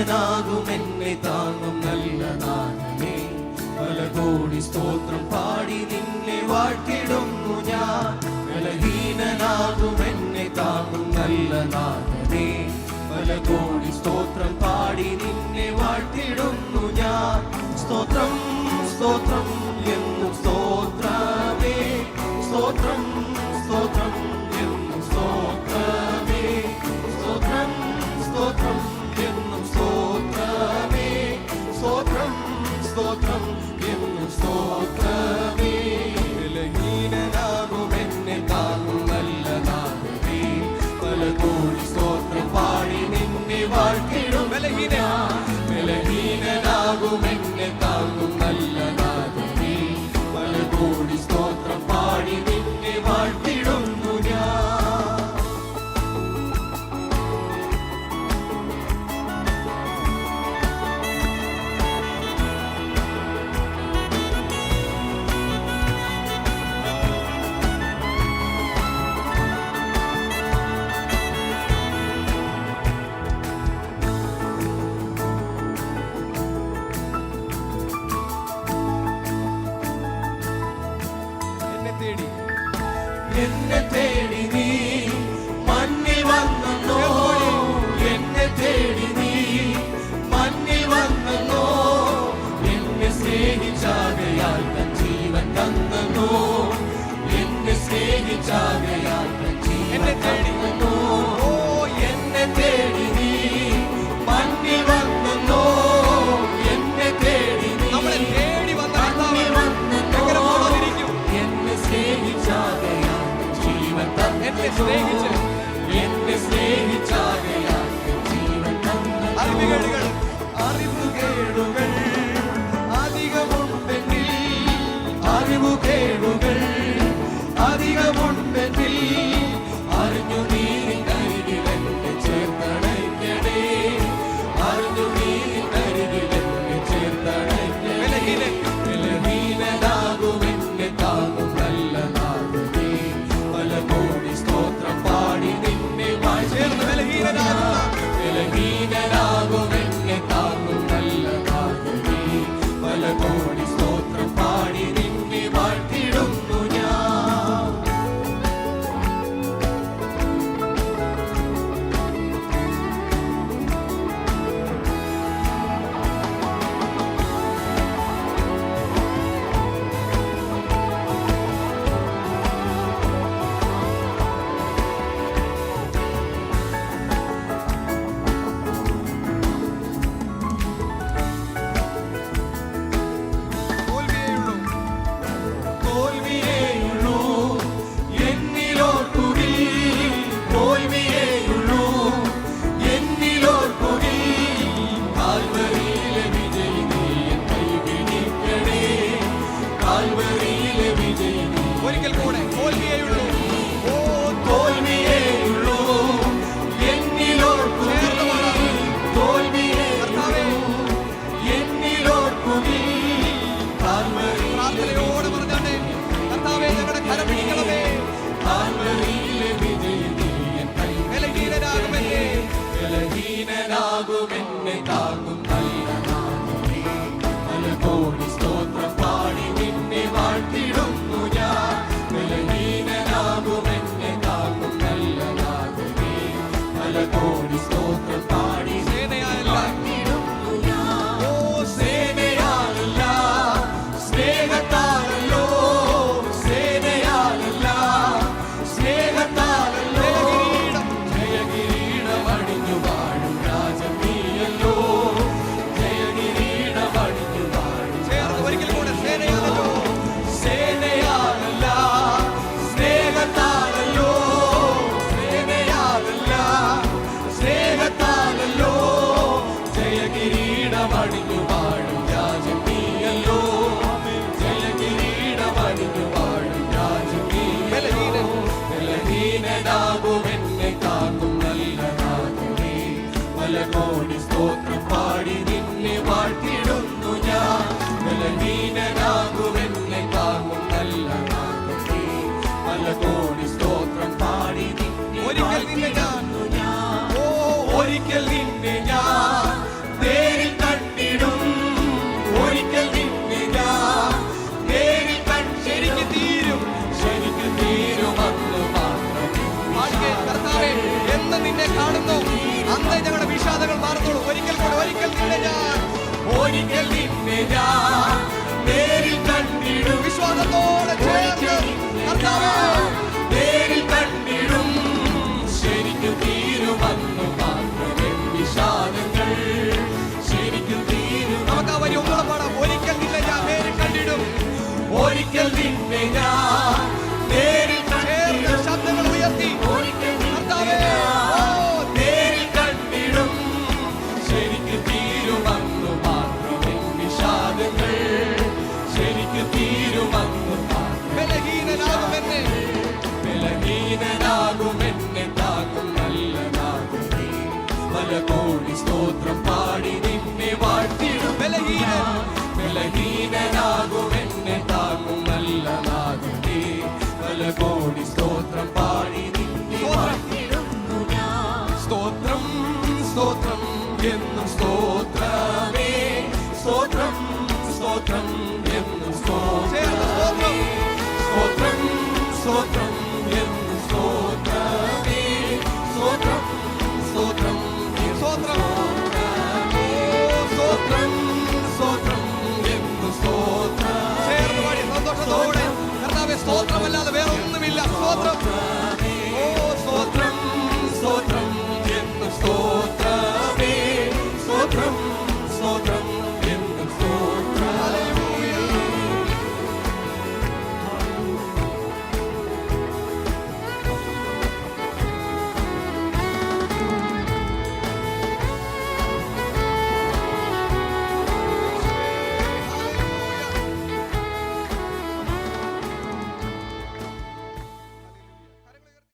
ബലഹീനനാകും എന്നെ താങ്ങും നല്ല നാഥനേ. പല കോടി സ്തോത്രം പാടി നിന്നെ വാഴ്ത്തിടുന്നു ഞാൻ. ബലഹീനനാകും എന്നെ താങ്ങും നല്ല നാഥനേ. പല കോടി സ്തോത്രം പാടി നിന്നെ വാഴ്ത്തിടുന്നു ഞാൻ. സ്തോത്രം സ്തോത്രം എന്നും സ്തോത്രമേ. സ്തോത്രം സ്തോത്രം എന്നും സ്തോത്രമേ. സ്തോത്രം സ്തോത്രം എന്നും സ്തോത്രമേ. സ്തോത്രം സ്തോത്രം എന്നും സ്തോത്രമേ. ബലഹീനനാകും എന്നെ താങ്ങും നല്ല നാഥനേ. പല കോടി സ്തോത്രം പാടി നിന്നെ വാഴ്ത്തിടും. ബലഹീനനാകും എന്നെ താങ്ങും നല്ല നാഥനേ. പല കോടി സ്തോത്രം പാടി നിന്നെ വാഴ്ത്തിടുന്നു ഞാൻ. എന്നെ തേടി നീ മണ്ണിൽ വന്നോ. എന്നെ തേടി നീ മണ്ണിൽ വന്നോ. എന്നെ സ്നേഹിച്ചാകയാൽ തൻ ജീവൻ തന്നോ. എന്നെ സ്നേഹിച്ചാകയാൽ തൻ ജീവൻ തന്നോ. എന്നെ തേടി നീ മണ്ണിൽ വന്നോ. എന്നെ തേടി നീ മണ്ണിൽ വന്നോ. എന്നെ സ്നേഹിച്ചാകയാൽ എന്നെ സ്നേഹിച്ചാകയാൽ ജീവൻ തന്നോ. അറിവുകേടുകൾ അധികമുണ്ടെങ്കിൽ അറിവുകേടുകൾ അധികമുണ്ടെങ്കിൽ അറിഞ്ഞു നീ കരികിൽ എന്നെ ചേർത്തണയ്ക്കണേ. അറിഞ്ഞു നീ കരികിൽ എന്നെ ചേർത്തണയ്ക്കണേ. ബലഹീനനാകും എന്നെ താങ്ങും നല്ല നാഥനേ. പല കോടി സ്തോത്രം പാടി നിന്നെ വാഴ്ത്തിടുന്നു. ബലഹീനനാകും എന്നെ താങ്ങും നല്ല നാഥനേ. പല കോടി സ്തോത്രം പാടി നിന്നെ വാഴ്ത്തിടുന്നു ഞാൻ. തോൽവിയേയുള്ളൂ എന്നിലോർക്കുകിൽ. തോൽവിയേയുള്ളൂ എന്നിലോർക്കുകിൽ. കാൽവരിയിലെ വിജയി നീ എൻ കൈപിടിക്കണേ. കാൽവരിയിലെ വിജയി നീ. ഒരിക്കൽ കൂടെ തോൽവിയേയുള്ളൂ. തോൽവിയേയുള്ളൂ എന്നിലോർക്കുകിൽ. തോൽവിയേയുള്ളൂ എന്നിലോർക്കുകിൽ. പ്രാർത്ഥനയോട് പറഞ്ഞാട്ടെ, കർത്താവേ ഞങ്ങളുടെ കരം പിടിക്കണമേ. കാൽവരിയിലെ വിജയി നീ എൻ കൈ. ബലഹീനനാകും എന്നെ താങ്ങും നല്ല നാഥനേ. പല കോടി സ്തോത്രം പാടി നിന്നെ വാഴ്ത്തിടുന്നു ഞാൻ. ബലഹീനനാകും എന്നെ താങ്ങും നല്ല നാഥനേ. പല കോടി സ്തോത്രം പാടി വാഴ്ത്തിടുന്നു ഞാൻ. ഓ സേനയാലല്ല സ്നേഹത്താലല്ലോ. സേനയാലല്ല സ്നേഹത്താലല്ലോ. ജയകിരീടമണിഞ്ഞു വാഴും രാജൻ നീയല്ലോ. ജയകിരീടമണിഞ്ഞു വാഴും. ഒരിക്കൽ കൂടെ സേനയാലല്ലോ. സേനയാലല്ല സ്നേഹത്താലല്ലോ. സേനയാലല്ല സ്നേഹത്താലല്ലോ. എന്ന് നിന്നെ കാണുന്നു, അന്ന് ഞങ്ങളുടെ വിഷാദങ്ങൾ മാറുന്നുള്ളൂ. ഒരിക്കൽ നിന്നെ ഞാൻ നേരിൽ കണ്ടിടും. വിശ്വാസത്തോടെ ചേർന്ന് കർത്താവേ നേരിൽ കണ്ടിടും. ശരിക്കും തീരുമെന്നു മാത്രമേ വിഷാദങ്ങൾ ശരിക്കും തീരും. നമുക്ക് ആ വരി ഒന്നുകൂടെ പാടാം. ഒരിക്കൽ നിന്നെ ഞാൻ നേരിൽ കണ്ടിടും. ഒരിക്കൽ നിന്നെ ഞാൻ നേരിൽ ചേർന്ന് ശബ്ദങ്ങൾ ഉയർത്തി കർത്താവേ നേരിൽ കണ്ടിടും. ശരിക്കും തീരുമെന്നു മാത്രമേ വിഷാദങ്ങൾ ശരിക്കും തീരുമെന്നു. ബലഹീനനാകുമെന്നെ താങ്ങും നല്ലനാകുമേ. പല കോടി സ്തോത്രം പാടി നിന്നെ വാഴ്ത്തിടും. ബലഹീനനാകുമെന്നെ താങ്ങും നല്ലനാകുമേ. പല കോടി സ്തോത്രം പാടി നിന്നെ വാഴ്ത്തിടുന്നു ഞാൻ. സ്തോത്രം സ്തോത്രം എന്നും സ്തോത്രം